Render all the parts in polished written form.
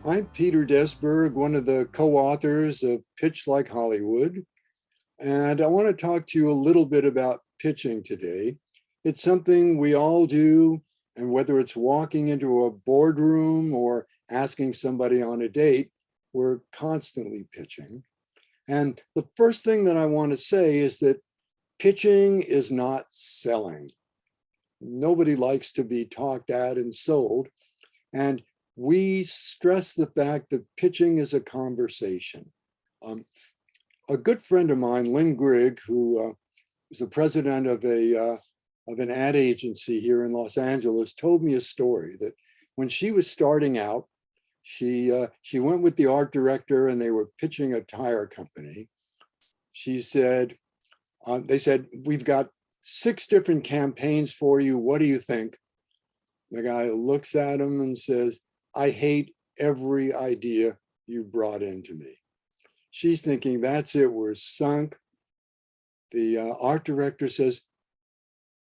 I'm Peter Desberg, one of the co-authors of Pitch Like Hollywood, and I want to talk to you a little bit about pitching today. It's something we all do, and whether it's walking into a boardroom or asking somebody on a date, we're constantly pitching. And the first thing that I want to say is that pitching is not selling. Nobody likes to be talked at and sold. And we stress the fact that pitching is a conversation. A good friend of mine, Lynn Grigg, who is the president of an ad agency here in Los Angeles, told me a story that when she was starting out, she went with the art director and they were pitching a tire company. She said, they said, "We've got 6 different campaigns for you. What do you think?" The guy looks at him and says, "I hate every idea you brought into me." She's thinking, that's it, we're sunk. The art director says,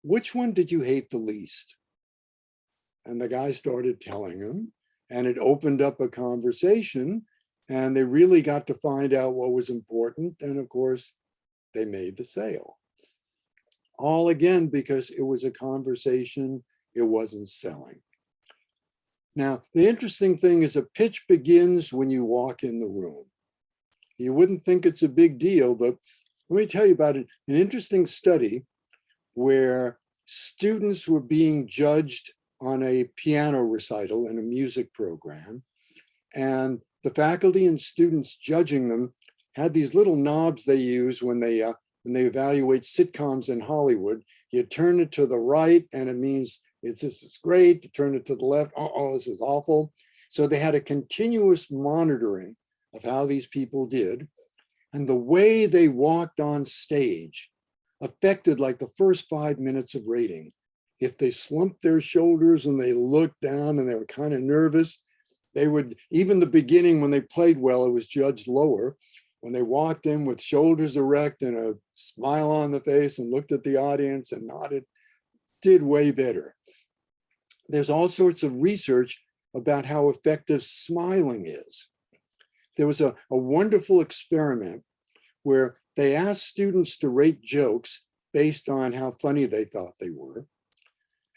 "Which one did you hate the least?" And the guy started telling him, and it opened up a conversation, and they really got to find out what was important. And of course, they made the sale. All again, because it was a conversation, it wasn't selling. Now, the interesting thing is a pitch begins when you walk in the room. You wouldn't think it's a big deal, but let me tell you about it. An interesting study where students were being judged on a piano recital in a music program, and the faculty and students judging them had these little knobs they use when they evaluate sitcoms in Hollywood. You turn it to the right and it means this is great. To turn it to the left, oh, this is awful. So they had a continuous monitoring of how these people did. And the way they walked on stage affected like the first 5 minutes of rating. If they slumped their shoulders and they looked down and they were kind of nervous, they would, even the beginning when they played well, it was judged lower. When they walked in with shoulders erect and a smile on the face and looked at the audience and nodded, did way better. There's all sorts of research about how effective smiling is. There was a wonderful experiment where they asked students to rate jokes based on how funny they thought they were.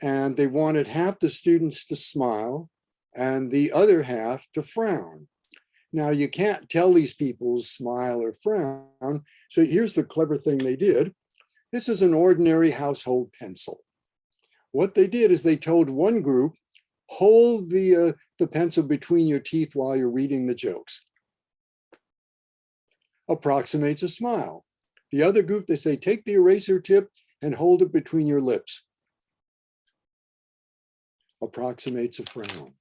And they wanted half the students to smile and the other half to frown. Now, you can't tell these people smile or frown. So here's the clever thing they did. This is an ordinary household pencil. What they did is they told one group, hold the pencil between your teeth while you're reading the jokes. Approximates a smile. The other group, they say, take the eraser tip and hold it between your lips. Approximates a frown.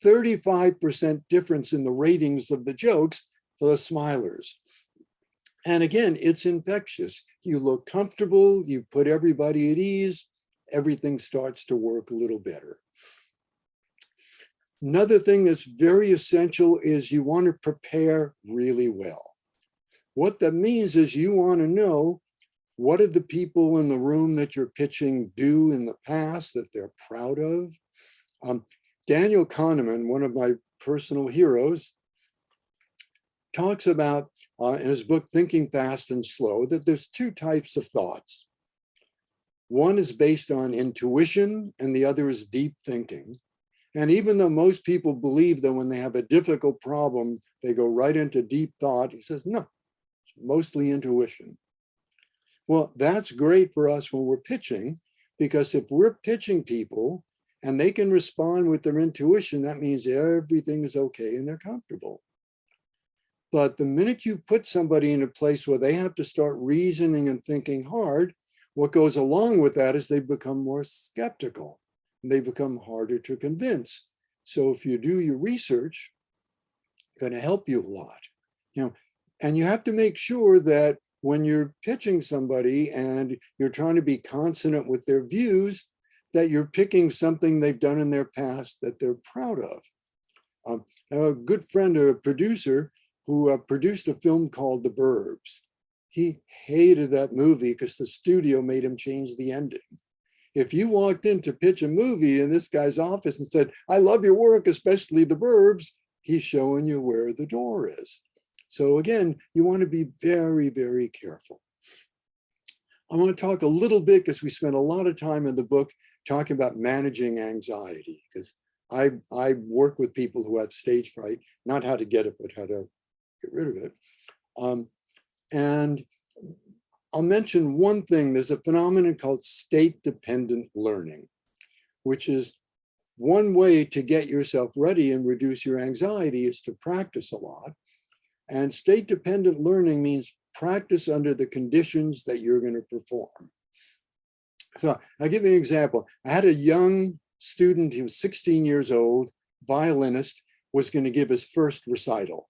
35% difference in the ratings of the jokes for the smilers. And again, it's infectious. You look comfortable, you put everybody at ease, everything starts to work a little better. Another thing that's very essential is you want to prepare really well. What that means is you want to know, what did the people in the room that you're pitching do in the past that they're proud of? Daniel Kahneman, one of my personal heroes, talks about in his book, Thinking Fast and Slow, that there's 2 types of thoughts. One is based on intuition and the other is deep thinking. And even though most people believe that when they have a difficult problem, they go right into deep thought, he says, no, it's mostly intuition. Well, that's great for us when we're pitching, because if we're pitching people and they can respond with their intuition, that means everything is okay and they're comfortable. But the minute you put somebody in a place where they have to start reasoning and thinking hard, what goes along with that is they become more skeptical and they become harder to convince. So if you do your research, it's going to help you a lot. And you have to make sure that when you're pitching somebody and you're trying to be consonant with their views, that you're picking something they've done in their past that they're proud of. A good friend, a producer who produced a film called The Burbs. He hated that movie because the studio made him change the ending. If you walked in to pitch a movie in this guy's office and said, I love your work, especially The Burbs, he's showing you where the door is. So again, you want to be very, very careful. I want to talk a little bit, because we spent a lot of time in the book talking about managing anxiety, because I work with people who have stage fright, not how to get it, but how to get rid of it. And I'll mention one thing. There's a phenomenon called state-dependent learning, which is one way to get yourself ready and reduce your anxiety is to practice a lot. And state-dependent learning means practice under the conditions that you're going to perform. So I'll give you an example. I had a young student, he was 16 years old, violinist, was going to give his first recital.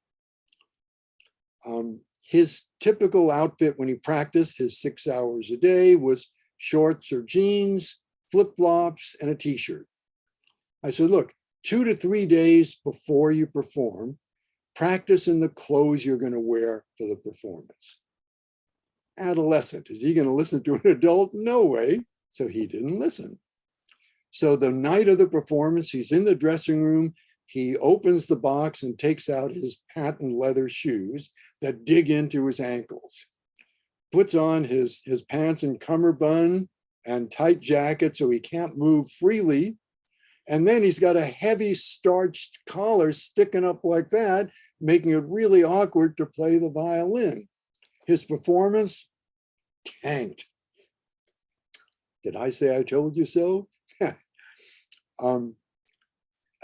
His typical outfit when he practiced his 6 hours a day was shorts or jeans, flip-flops, and a t-shirt. I said, look, 2 to 3 days before you perform, practice in the clothes you're going to wear for the performance. Adolescent, is he going to listen to an adult? No way. So he didn't listen. So the night of the performance, he's in the dressing room. He opens the box and takes out his patent leather shoes that dig into his ankles, puts on his pants and cummerbund and tight jacket so he can't move freely. And then he's got a heavy starched collar sticking up like that, making it really awkward to play the violin. His performance tanked. Did I say I told you so?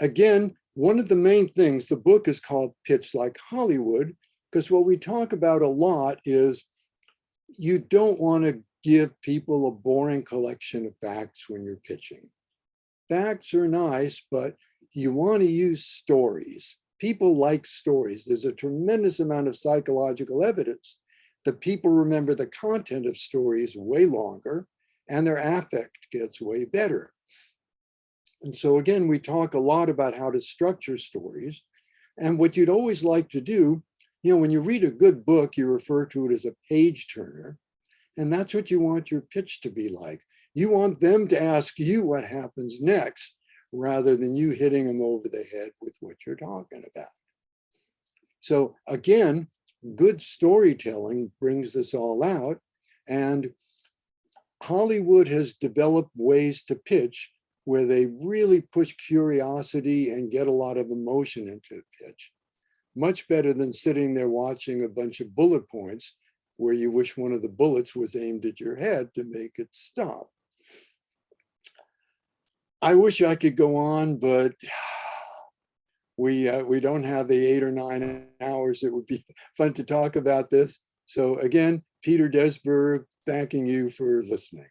Again, one of the main things, the book is called Pitch Like Hollywood, because what we talk about a lot is you don't want to give people a boring collection of facts when you're pitching. Facts are nice, but you want to use stories. People like stories. There's a tremendous amount of psychological evidence that people remember the content of stories way longer, and their affect gets way better. And so again, we talk a lot about how to structure stories. And what you'd always like to do, when you read a good book, you refer to it as a page turner. And that's what you want your pitch to be like. You want them to ask you what happens next, rather than you hitting them over the head with what you're talking about. So again, good storytelling brings this all out. And Hollywood has developed ways to pitch where they really push curiosity and get a lot of emotion into a pitch. Much better than sitting there watching a bunch of bullet points where you wish one of the bullets was aimed at your head to make it stop. I wish I could go on, but we don't have the 8 or 9 hours. It would be fun to talk about this. So again, Peter Desberg, thanking you for listening.